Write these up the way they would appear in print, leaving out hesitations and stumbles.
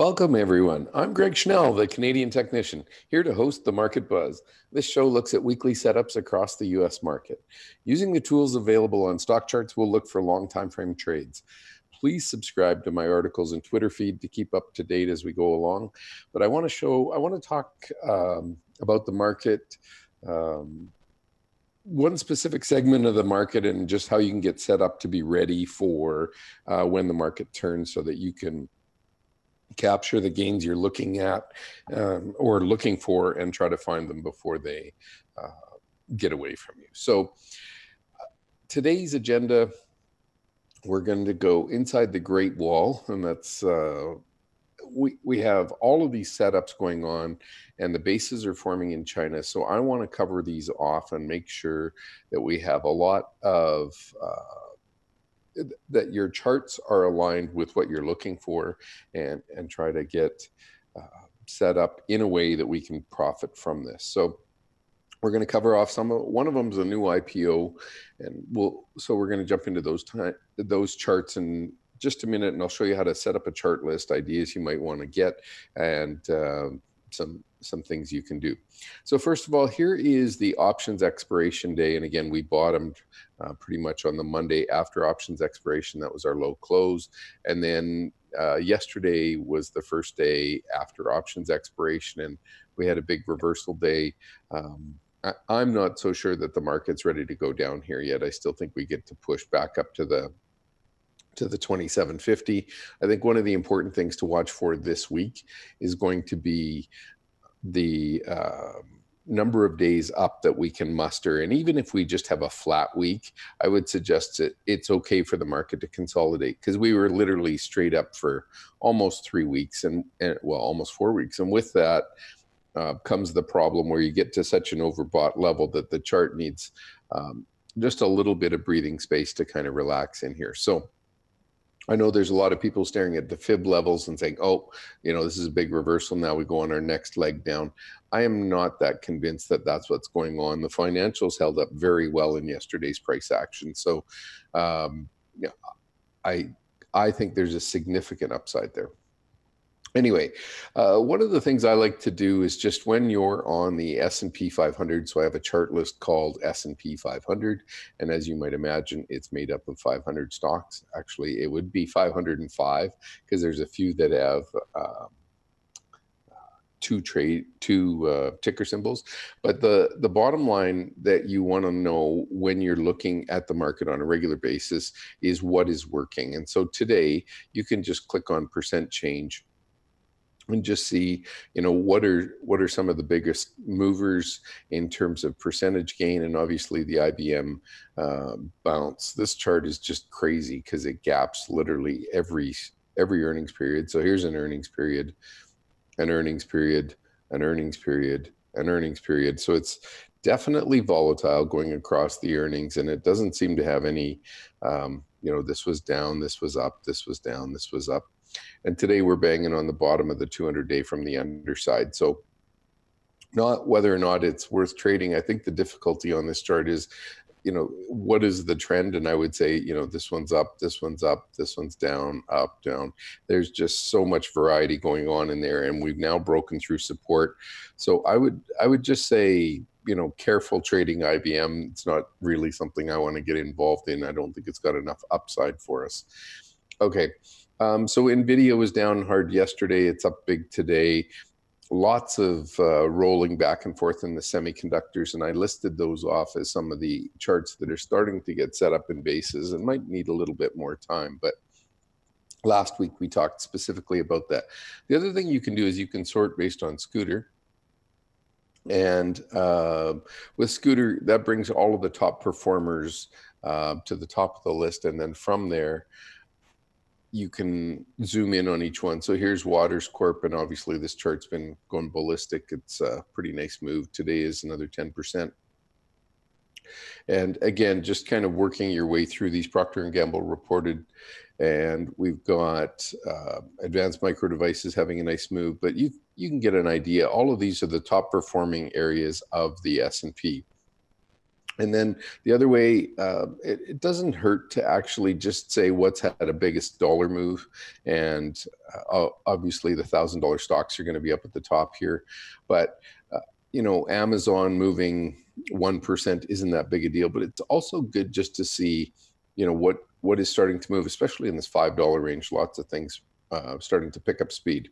Welcome, everyone. I'm Greg Schnell, the Canadian technician, here to host the Market Buzz. This show looks at weekly setups across the U.S. market. Using the tools available on StockCharts, we'll look for long time frame trades. Please subscribe to my articles and Twitter feed to keep up to date as we go along. But I want to talk about the market, one specific segment of the market, and just how you can get set up to be ready for when the market turns so that you can capture the gains you're looking at or looking for and try to find them before they get away from you. So today's agenda, we're going to go inside the Great Wall, and that's we have all of these setups going on and the bases are forming in China. So I want to cover these off and make sure that we have a lot of that your charts are aligned with what you're looking for, and try to get set up in a way that we can profit from this. So we're going to cover off one of them is a new IPO, and we're going to jump into those charts in just a minute, and I'll show you how to set up a chart list, ideas you might want to get, and some things you can do. So first of all, here is the options expiration day. And again, we bottomed pretty much on the Monday after options expiration. That was our low close. And then yesterday was the first day after options expiration, and we had a big reversal day. I'm not so sure that the market's ready to go down here yet. I still think we get to push back up to the 2750. I think one of the important things to watch for this week is going to be the number of days up that we can muster. And even if we just have a flat week, I would suggest that it's okay for the market to consolidate, because we were literally straight up for almost 3 weeks and almost 4 weeks. And with that comes the problem where you get to such an overbought level that the chart needs just a little bit of breathing space to kind of relax in here. So I know there's a lot of people staring at the fib levels and saying, oh, this is a big reversal. Now we go on our next leg down. I am not that convinced that that's what's going on. The financials held up very well in yesterday's price action. So I think there's a significant upside there. Anyway, one of the things I like to do is just when you're on the S&P 500, so I have a chart list called S&P 500, and as you might imagine, it's made up of 500 stocks. Actually, it would be 505 because there's a few that have two ticker symbols. But the bottom line that you want to know when you're looking at the market on a regular basis is what is working. And so today, you can just click on percent change and just see, what are some of the biggest movers in terms of percentage gain. And obviously the IBM bounce. This chart is just crazy because it gaps literally every earnings period. So here's an earnings period, an earnings period, an earnings period, an earnings period. So it's definitely volatile going across the earnings, and it doesn't seem to have any, this was down, this was up, this was down, this was up. And today we're banging on the bottom of the 200-day from the underside. So not whether or not it's worth trading. I think the difficulty on this chart is, what is the trend? And I would say, this one's up, this one's up, this one's down, up, down. There's just so much variety going on in there, and we've now broken through support. So I would just say, careful trading IBM. It's not really something I want to get involved in. I don't think it's got enough upside for us. Okay. So NVIDIA was down hard yesterday. It's up big today. Lots of rolling back and forth in the semiconductors, and I listed those off as some of the charts that are starting to get set up in bases and might need a little bit more time. But last week we talked specifically about that. The other thing you can do is you can sort based on Scooter. And with Scooter, that brings all of the top performers to the top of the list, and then from there, you can zoom in on each one. So here's Waters Corp, and obviously this chart's been going ballistic. It's a pretty nice move. Today is another 10%. And again, just kind of working your way through these. Procter & Gamble reported, and we've got Advanced Micro Devices having a nice move, but you can get an idea. All of these are the top performing areas of the S&P. And then the other way, it doesn't hurt to actually just say what's had a biggest dollar move. And obviously the $1,000 stocks are going to be up at the top here. But, Amazon moving 1% isn't that big a deal, but it's also good just to see, what is starting to move, especially in this $5 range, lots of things starting to pick up speed.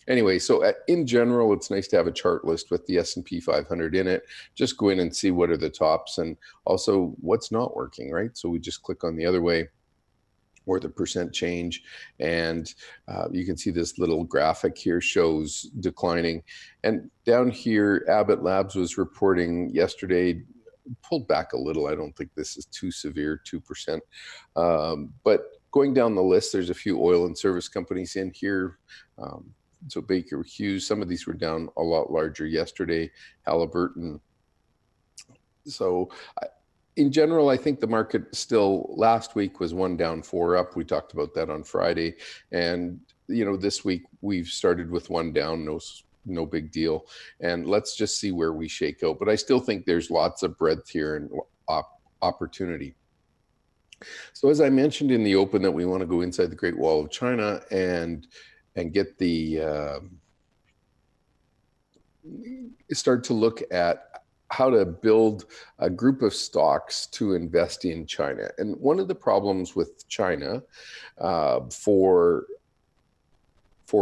Anyway, so in general, it's nice to have a chart list with the S&P 500 in it. Just go in and see what are the tops and also what's not working, right? So we just click on the other way or the percent change. And you can see this little graphic here shows declining. And down here, Abbott Labs was reporting yesterday, pulled back a little. I don't think this is too severe, 2%. But going down the list, there's a few oil and service companies in here. So Baker Hughes, some of these were down a lot larger yesterday, Halliburton. So in general, I think the market still last week was 1 down, 4 up. We talked about that on Friday. And, this week we've started with 1 down, no big deal. And let's just see where we shake out. But I still think there's lots of breadth here and opportunity. So as I mentioned in the open that we want to go inside the Great Wall of China and get the start to look at how to build a group of stocks to invest in China. And one of the problems with China for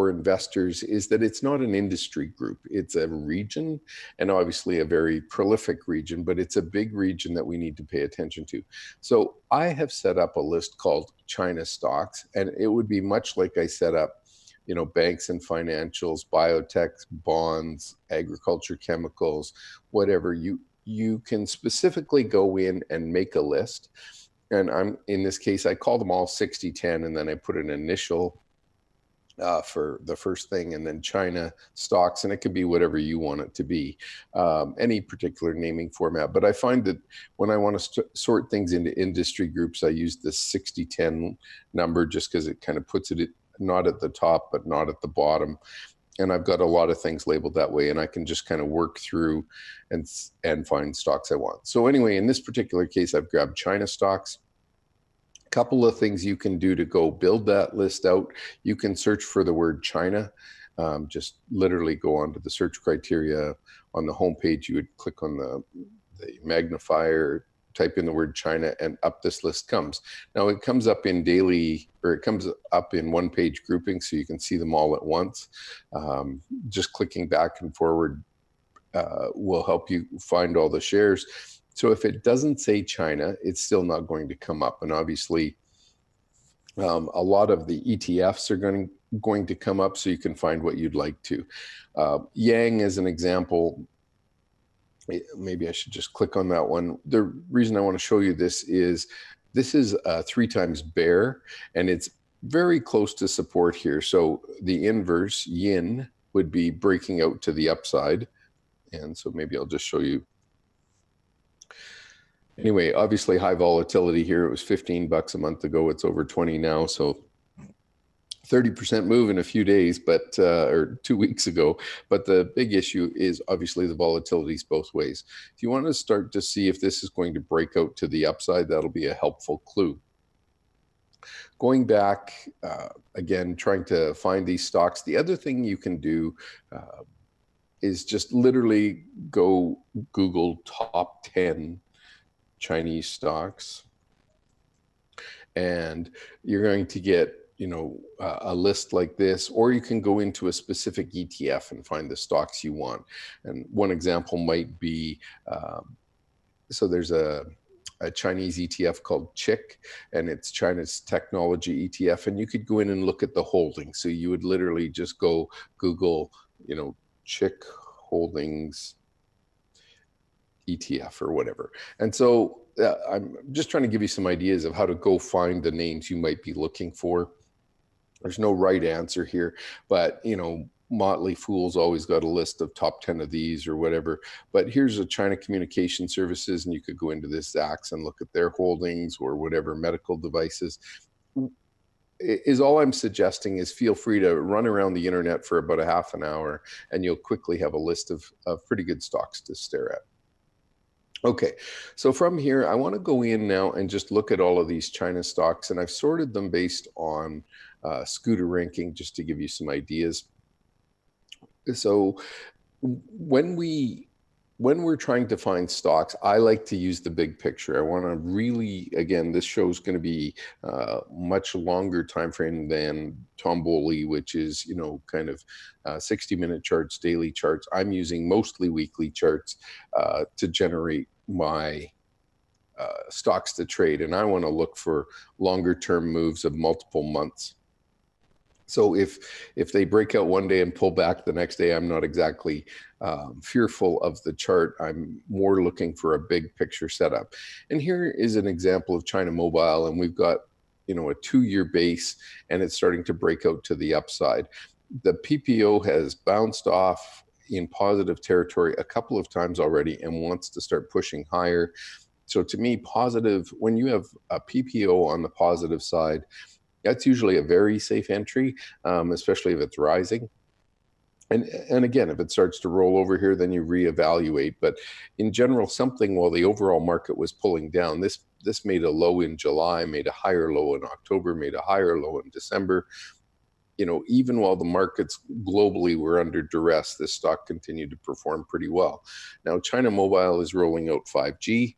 investors is that it's not an industry group. It's a region, and obviously a very prolific region, but it's a big region that we need to pay attention to. So I have set up a list called China stocks, and it would be much like I set up banks and financials, biotech, bonds, agriculture, chemicals, whatever. You can specifically go in and make a list. And in this case, I call them all 60-10, and then I put an initial for the first thing, and then China stocks, and it could be whatever you want it to be, any particular naming format. But I find that when I want to sort things into industry groups, I use the 60-10 number just because it kind of puts it not at the top, but not at the bottom. And I've got a lot of things labeled that way, and I can just kind of work through and find stocks I want. So anyway, in this particular case, I've grabbed China stocks. A couple of things you can do to go build that list out. You can search for the word China. Just literally go onto the search criteria on the homepage. You would click on the magnifier, type in the word China, and up this list comes. Now it comes up in it comes up in one-page grouping, so you can see them all at once. Just clicking back and forward will help you find all the shares. So if it doesn't say China, it's still not going to come up. And obviously, a lot of the ETFs are going to come up, so you can find what you'd like to. Yang is an example. Maybe I should just click on that one. The reason I want to show you this is a 3 times bear, and it's very close to support here. So the inverse, yin, would be breaking out to the upside. And so maybe I'll just show you. Anyway, obviously high volatility here. It was $15 a month ago. It's over 20 now. So 30% move in a few days, or 2 weeks ago. But the big issue is obviously the volatilities both ways. If you want to start to see if this is going to break out to the upside, that'll be a helpful clue. Going back, again, trying to find these stocks. The other thing you can do is just literally go Google top 10 Chinese stocks, and you're going to get a list like this, or you can go into a specific ETF and find the stocks you want. And one example might be, so there's a Chinese ETF called CHIC, and it's China's technology ETF, and you could go in and look at the holdings. So you would literally just go Google, CHIC holdings ETF or whatever. And so I'm just trying to give you some ideas of how to go find the names you might be looking for. There's no right answer here, but Motley Fool's always got a list of top 10 of these or whatever. But here's a China Communication Services, and you could go into this Zacks and look at their holdings or whatever medical devices. Is all I'm suggesting is feel free to run around the internet for about a half an hour, and you'll quickly have a list of pretty good stocks to stare at. Okay, so from here, I want to go in now and just look at all of these China stocks, and I've sorted them based on scooter ranking just to give you some ideas. So when we're trying to find stocks, I like to use the big picture. I want to really, again, this show is going to be much longer time frame than Tomboli, which is, kind of 60-minute charts, daily charts. I'm using mostly weekly charts to generate my stocks to trade, and I want to look for longer term moves of multiple months. So if they break out one day and pull back the next day, I'm not exactly fearful of the chart. I'm more looking for a big picture setup. And here is an example of China Mobile, and we've got a 2-year base, and it's starting to break out to the upside. The PPO has bounced off in positive territory a couple of times already and wants to start pushing higher. So to me, positive, when you have a PPO on the positive side, that's usually a very safe entry, especially if it's rising. And again, if it starts to roll over here, then you reevaluate. But in general, something while the overall market was pulling down, this made a low in July, made a higher low in October, made a higher low in December. Even while the markets globally were under duress, this stock continued to perform pretty well. Now, China Mobile is rolling out 5G.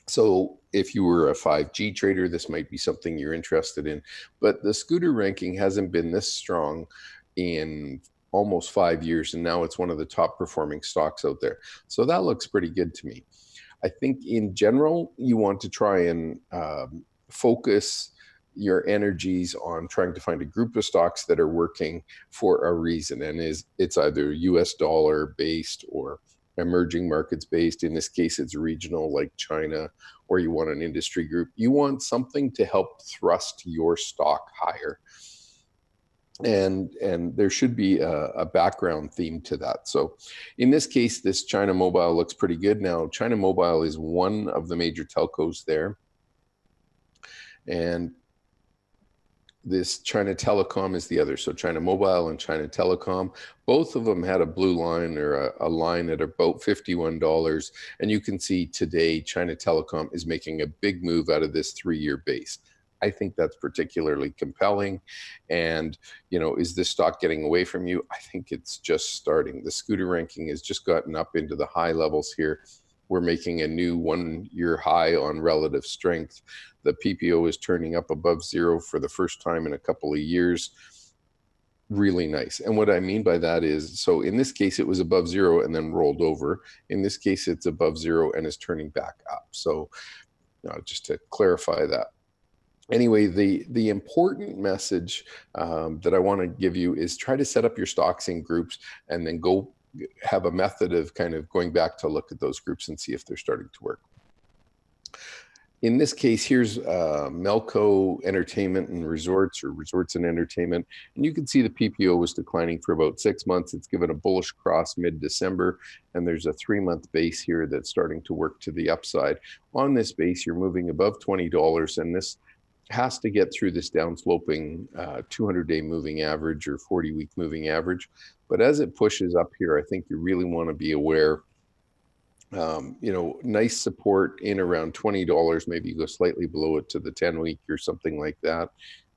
So if you were a 5G trader, this might be something you're interested in. But the scooter ranking hasn't been this strong in almost 5 years, and now it's one of the top performing stocks out there. So that looks pretty good to me. I think in general, you want to try and focus your energies on trying to find a group of stocks that are working for a reason, and it's either US dollar based or emerging markets based. In this case, it's regional like China, or you want an industry group. You want something to help thrust your stock higher. And there should be a background theme to that. So in this case, this China Mobile looks pretty good. Now, China Mobile is one of the major telcos there. And this China Telecom is the other. So China Mobile and China Telecom, both of them had a blue line, or a line at about $51. And you can see today China Telecom is making a big move out of this 3-year base. I think that's particularly compelling. And, is this stock getting away from you? I think it's just starting. The scooter ranking has just gotten up into the high levels here. We're making a new 1-year high on relative strength. The PPO is turning up above zero for the first time in a couple of years. Really nice. And what I mean by that is, so in this case, it was above zero and then rolled over. In this case, it's above zero and is turning back up. So just to clarify that. Anyway, the important message that I want to give you is try to set up your stocks in groups and then go have a method of kind of going back to look at those groups and see if they're starting to work. In this case, here's Melco Entertainment and Resorts, or Resorts and Entertainment. And you can see the PPO was declining for about 6 months. It's given a bullish cross mid-December, and there's a 3-month base here that's starting to work to the upside. On this base, you're moving above $20, and this has to get through this downsloping 200-day moving average or 40-week moving average. But as it pushes up here, I think you really want to be aware. Nice support in around $20. Maybe you go slightly below it to the 10-week or something like that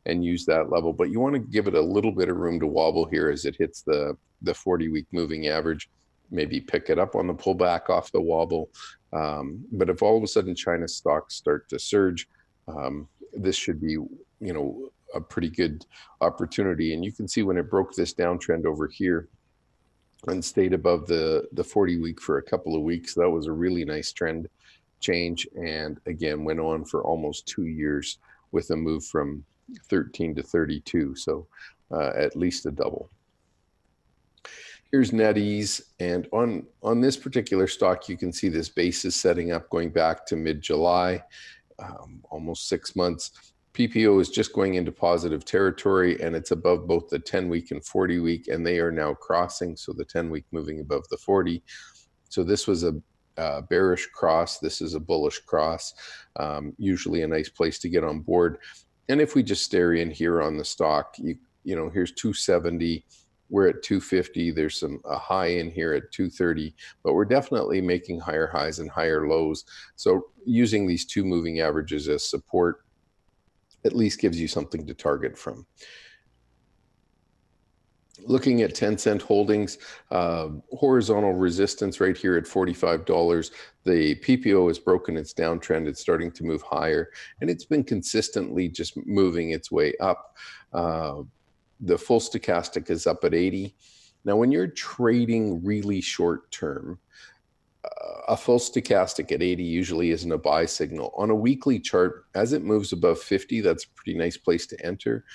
and use that level. But you want to give it a little bit of room to wobble here as it hits the 40-week moving average. Maybe pick it up on the pullback off the wobble. But if all of a sudden China stocks start to surge, this should be, a pretty good opportunity. And you can see when it broke this downtrend over here and stayed above the 40-week for a couple of weeks, that was a really nice trend change. And again, went on for almost 2 years with a move from 13 to 32. So at least a double. Here's NetEase, and on this particular stock, you can see this base is setting up going back to mid-July, almost 6 months. PPO is just going into positive territory, and it's above both the 10-week and 40-week, and they are now crossing, so the 10-week moving above the 40. So this was a bearish cross. This is a bullish cross, usually a nice place to get on board. And if we just stare in here on the stock, here's 270. we're at 250. There's a high in here at 230, but we're definitely making higher highs and higher lows. So using these two moving averages as support at least gives you something to target from. Looking at 10-cent holdings, horizontal resistance right here at $45. The PPO has broken its downtrend. It's starting to move higher, and it's been consistently just moving its way up. The full stochastic is up at 80. Now, when you're trading really short term, a full stochastic at 80 usually isn't a buy signal. On a weekly chart, as it moves above 50, that's a pretty nice place to enter.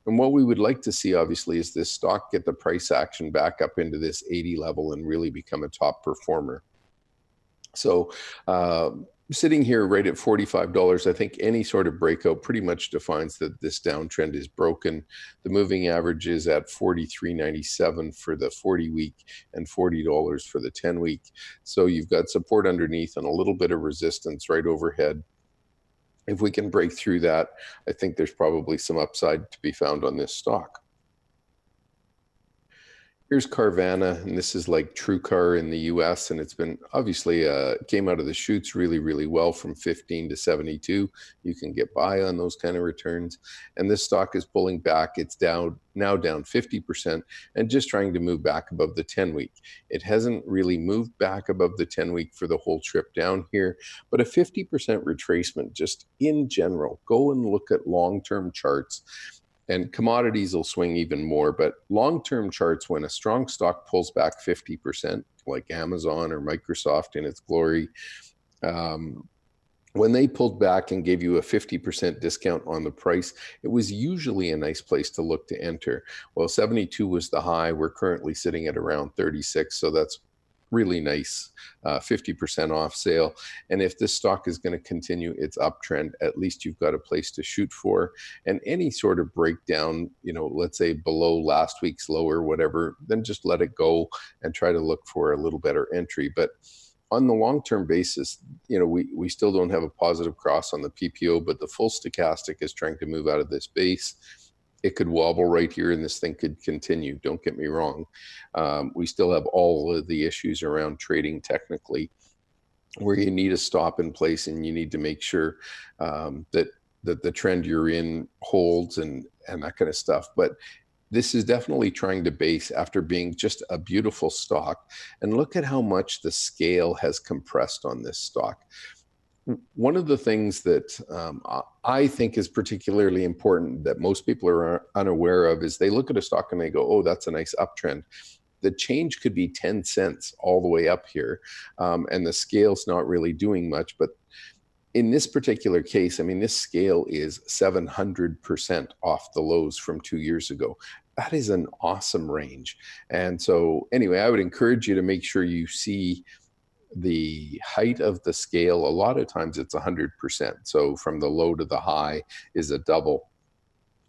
And what we would like to see, obviously, is this stock get the price action back up into this 80 level and really become a top performer. So sitting here right at $45, I think any sort of breakout pretty much defines that this downtrend is broken. The moving average is at $43.97 for the 40-week and $40 for the 10-week. So you've got support underneath and a little bit of resistance right overhead. If we can break through that, I think there's probably some upside to be found on this stock. Here's Carvana, and this is like TrueCar in the US, and it's been obviously came out of the chutes really, really well from 15 to 72. You can get by on those kind of returns. And this stock is pulling back. It's now down 50% and just trying to move back above the 10-week. It hasn't really moved back above the 10-week for the whole trip down here, but a 50% retracement just in general. Go and look at long-term charts. And commodities will swing even more, but long-term charts, when a strong stock pulls back 50%, like Amazon or Microsoft in its glory, when they pulled back and gave you a 50% discount on the price, it was usually a nice place to look to enter. Well, 72 was the high. We're currently sitting at around 36, so that's really nice, 50% off sale. And if this stock is going to continue its uptrend, at least you've got a place to shoot for. And any sort of breakdown, let's say below last week's low or whatever, then just let it go and try to look for a little better entry. But on the long-term basis, we still don't have a positive cross on the PPO, but the full stochastic is trying to move out of this base. It could wobble right here and this thing could continue. Don't get me wrong. We still have all of the issues around trading technically where you need a stop in place and you need to make sure that the trend you're in holds and that kind of stuff. But this is definitely trying to base after being just a beautiful stock. And look at how much the scale has compressed on this stock. One of the things that I think is particularly important that most people are unaware of is they look at a stock and they go, oh, that's a nice uptrend. The change could be 10 cents all the way up here, and the scale's not really doing much. But in this particular case, I mean, this scale is 700% off the lows from 2 years ago. That is an awesome range. And so anyway, I would encourage you to make sure you see the height of the scale. A lot of times it's 100%. So from the low to the high is a double.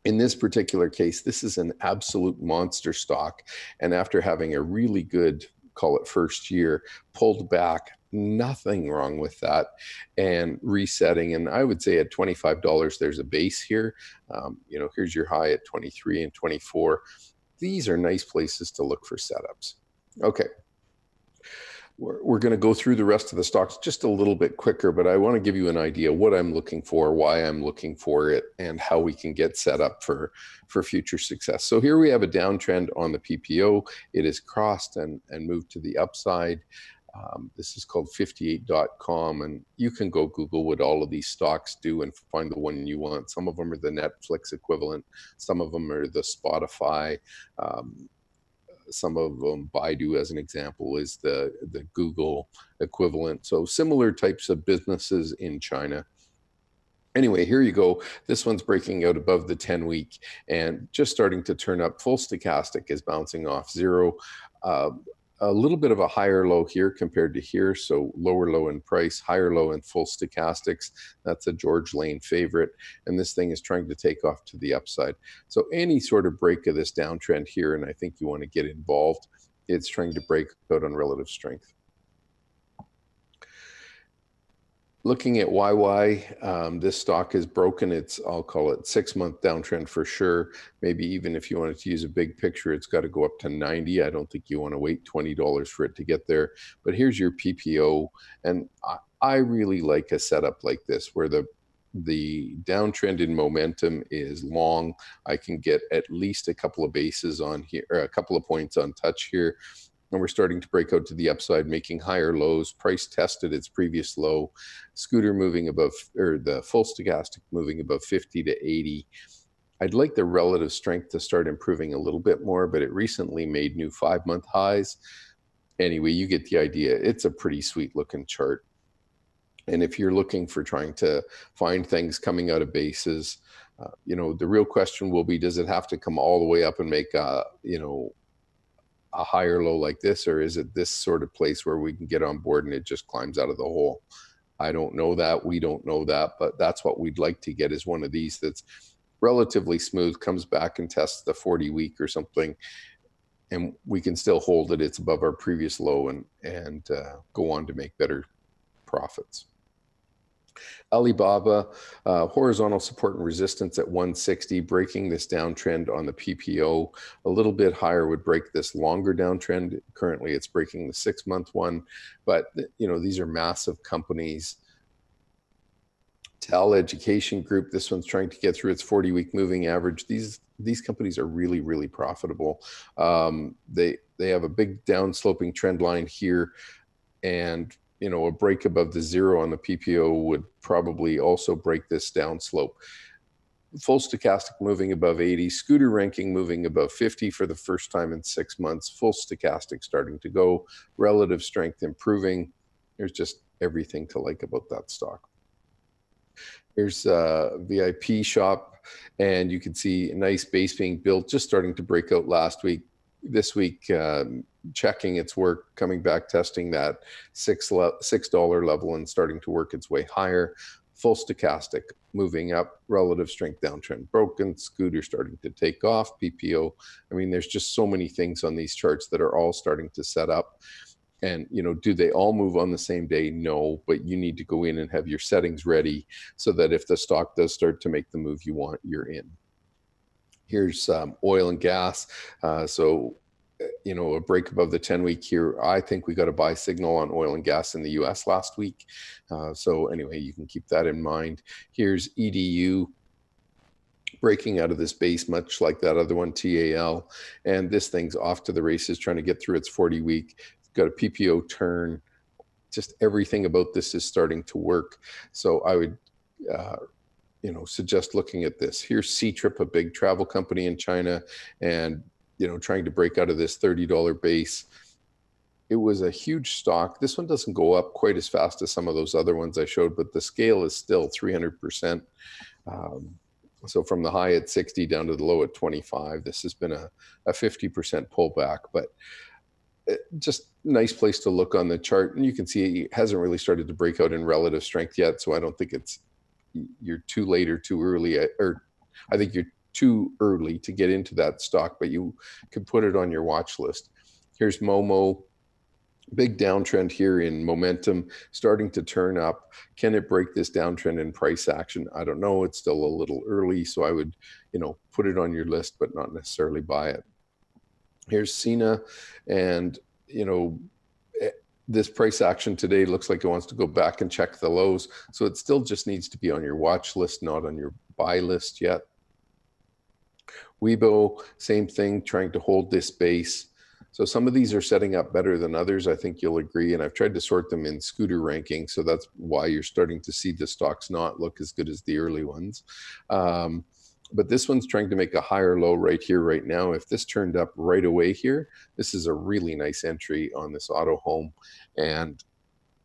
In this particular case, this is an absolute monster stock. And after having a really good, call it first year, pulled back, nothing wrong with that, and resetting. And I would say at $25, there's a base here. Here's your high at 23 and 24. These are nice places to look for setups. Okay. We're going to go through the rest of the stocks just a little bit quicker, but I want to give you an idea what I'm looking for, why I'm looking for it, and how we can get set up for future success. So here we have a downtrend on the PPO. It has crossed and moved to the upside. This is called 58.com, and you can go Google what all of these stocks do and find the one you want. Some of them are the Netflix equivalent. Some of them are the Spotify. Some of them, Baidu as an example, is the Google equivalent. So similar types of businesses in China. Anyway, here you go. This one's breaking out above the 10-week and just starting to turn up. Full stochastic is bouncing off zero. A little bit of a higher low here compared to here. So lower low in price, higher low in full stochastics. That's a George Lane favorite. And this thing is trying to take off to the upside. So any sort of break of this downtrend here, and I think you want to get involved, it's trying to break out on relative strength. Looking at YY, this stock has broken its, I'll call it 6-month downtrend for sure. Maybe even if you wanted to use a big picture, it's got to go up to 90. I don't think you want to wait $20 for it to get there. But here's your PPO. And I really like a setup like this where the downtrend in momentum is long. I can get at least a couple of bases on here, or a couple of points on touch here. And we're starting to break out to the upside, making higher lows. Price tested its previous low. Scooter moving above, or the full stochastic moving above 50 to 80. I'd like the relative strength to start improving a little bit more, but it recently made new 5-month highs. Anyway, you get the idea. It's a pretty sweet looking chart. And if you're looking for trying to find things coming out of bases, the real question will be, does it have to come all the way up and make a higher low like this, or is it this sort of place where we can get on board and it just climbs out of the hole? I don't know that. We don't know that, but that's what we'd like to get, is one of these that's relatively smooth, comes back and tests the 40-week or something, and we can still hold it. It's above our previous low and go on to make better profits. Alibaba, horizontal support and resistance at 160, breaking this downtrend on the PPO. A little bit higher would break this longer downtrend. Currently, it's breaking the 6-month one, but these are massive companies. TEL Education Group, this one's trying to get through its 40-week moving average. These companies are really, really profitable. They have a big down-sloping trend line here, and a break above the 0 on the PPO would probably also break this down slope. Full stochastic moving above 80, scooter ranking moving above 50 for the first time in 6 months, full stochastic starting to go, relative strength improving. There's just everything to like about that stock. Here's a VIP shop, and you can see a nice base being built, just starting to break out last week. This week, checking its work, coming back, testing that $6 level and starting to work its way higher. Full stochastic moving up, relative strength downtrend broken, scooter starting to take off, PPO. I mean, there's just so many things on these charts that are all starting to set up. And, do they all move on the same day? No, but you need to go in and have your settings ready so that if the stock does start to make the move you want, you're in. Here's oil and gas. A break above the 10-week here. I think we got a buy signal on oil and gas in the US last week. So anyway, you can keep that in mind. Here's EDU breaking out of this base, much like that other one, TAL. And this thing's off to the races, trying to get through its 40-week. It's got a PPO turn. Just everything about this is starting to work. So I would suggest looking at this. Here's C-Trip, a big travel company in China, and trying to break out of this $30 base. It was a huge stock. This one doesn't go up quite as fast as some of those other ones I showed, but the scale is still 300%. So from the high at 60 down to the low at 25, this has been a 50% pullback, but just nice place to look on the chart. And you can see it hasn't really started to break out in relative strength yet. So I don't think you're too late or too early, or I think you're too early to get into that stock, but you can put it on your watch list. Here's Momo, big downtrend here in momentum, starting to turn up. Can it break this downtrend in price action? I don't know. It's still a little early, so I would, put it on your list, but not necessarily buy it. Here's Cena, and this price action today looks like it wants to go back and check the lows. So it still just needs to be on your watch list, not on your buy list yet. Weibo, same thing, trying to hold this base. So some of these are setting up better than others, I think you'll agree. And I've tried to sort them in scooter ranking. So that's why you're starting to see the stocks not look as good as the early ones. But this one's trying to make a higher low right here, right now. If this turned up right away here, this is a really nice entry on this auto home. And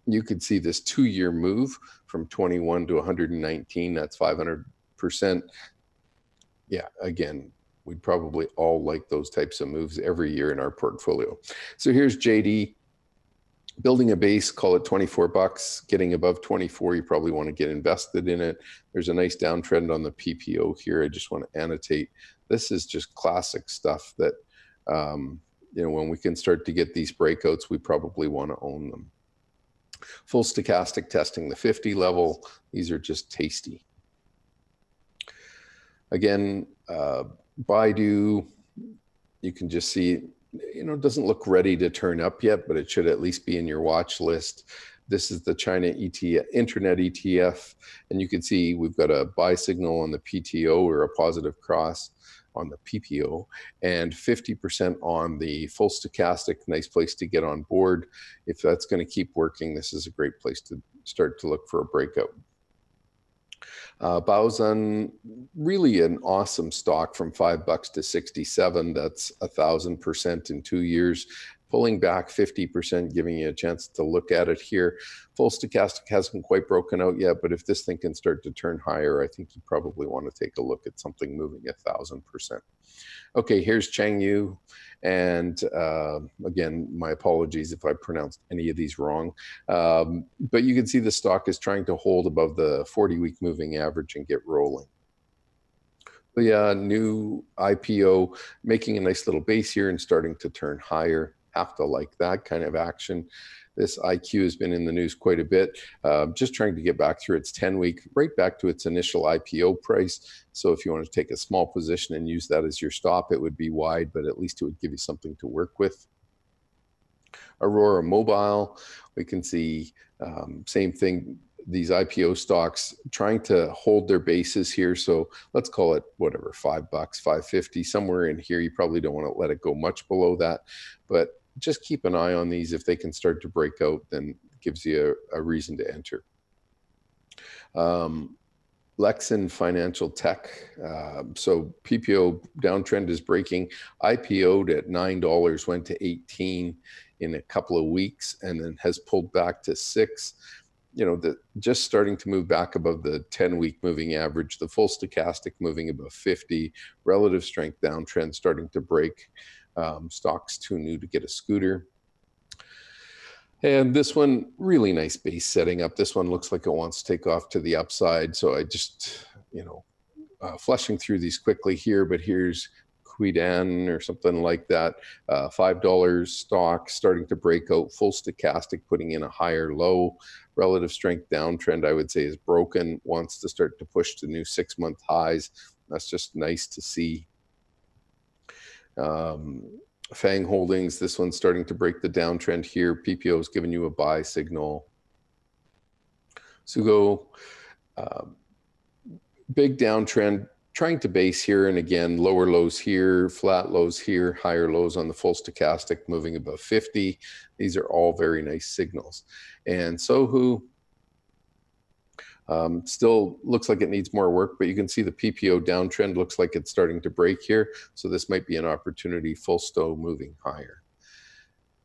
you could see this 2-year move from 21 to 119. That's 500%. Yeah, again, we'd probably all like those types of moves every year in our portfolio. So here's JD. Building a base, call it 24 bucks, getting above 24, you probably want to get invested in it. There's a nice downtrend on the PPO here. I just want to annotate. This is just classic stuff that, when we can start to get these breakouts, we probably want to own them. Full stochastic testing the 50 level. These are just tasty. Again, Baidu, you can just see, doesn't look ready to turn up yet, but it should at least be in your watch list. This is the China ETF, Internet ETF, and you can see we've got a buy signal on the PTO, or a positive cross on the PPO, and 50% on the full stochastic. Nice place to get on board. If that's going to keep working, this is a great place to start to look for a breakout. Baozun, really an awesome stock from $5 to 67. That's 1,000% in 2 years. Pulling back 50%, giving you a chance to look at it here. Full stochastic hasn't quite broken out yet, but if this thing can start to turn higher, I think you probably want to take a look at something moving 1,000%. Okay, here's Changyu. And again, my apologies if I pronounced any of these wrong. But you can see the stock is trying to hold above the 40-week moving average and get rolling. But yeah, new IPO, making a nice little base here and starting to turn higher. Have to like that kind of action. This IQ has been in the news quite a bit, just trying to get back through its 10-week, right back to its initial IPO price. So if you want to take a small position and use that as your stop, it would be wide, but at least it would give you something to work with. Aurora Mobile, we can see same thing, these IPO stocks trying to hold their bases here. So let's call it whatever, $5, $5.50, somewhere in here. You probably don't want to let it go much below that, but just keep an eye on these. If they can start to break out, then it gives you a reason to enter. Lexin Financial Tech. So PPO downtrend is breaking. IPO'd at $9, went to 18 in a couple of weeks, and then has pulled back to 6. Just starting to move back above the 10-week moving average, the full stochastic moving above 50, relative strength downtrend starting to break. Stock's too new to get a scooter. And this one, really nice base setting up. This one looks like it wants to take off to the upside. So I just, flushing through these quickly here, but here's Quidan or something like that. $5 stock starting to break out, full stochastic putting in a higher low. Relative strength downtrend, I would say, is broken, wants to start to push to new 6-month highs. That's just nice to see. Fang Holdings, this one's starting to break the downtrend here. PPO is giving you a buy signal. Sugo, big downtrend, trying to base here, and again, lower lows here, flat lows here, higher lows on the full stochastic, moving above 50. These are all very nice signals. And Sohu, still looks like it needs more work, but you can see the PPO downtrend looks like it's starting to break here. So this might be an opportunity, full stow moving higher.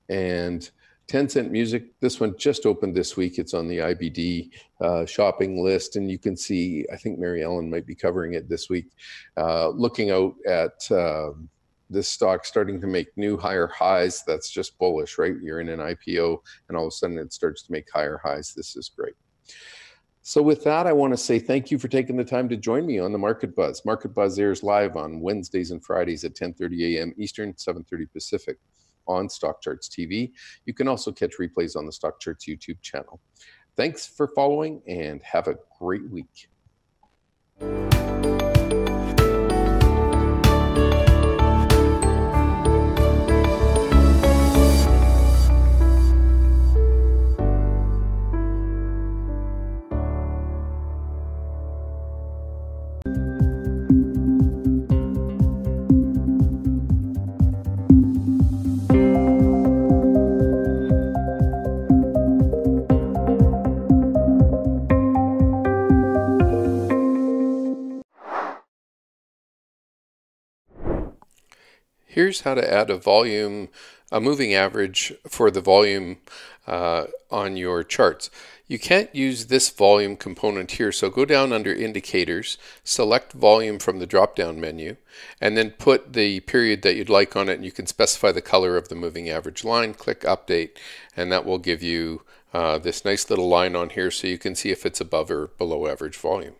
And Tencent Music, this one just opened this week. It's on the IBD shopping list, and you can see, I think Mary Ellen might be covering it this week, looking out at this stock starting to make new higher highs. That's just bullish, right? You're in an IPO and all of a sudden it starts to make higher highs. This is great. So with that, I want to say thank you for taking the time to join me on the Market Buzz. Market Buzz airs live on Wednesdays and Fridays at 10:30 a.m. Eastern, 7:30 Pacific on StockCharts TV. You can also catch replays on the StockCharts YouTube channel. Thanks for following and have a great week. Here's how to add a moving average for the volume on your charts. You can't use this volume component here, so go down under Indicators, select Volume from the drop-down menu, and then put the period that you'd like on it, and you can specify the color of the moving average line. Click Update, and that will give you this nice little line on here so you can see if it's above or below average volume.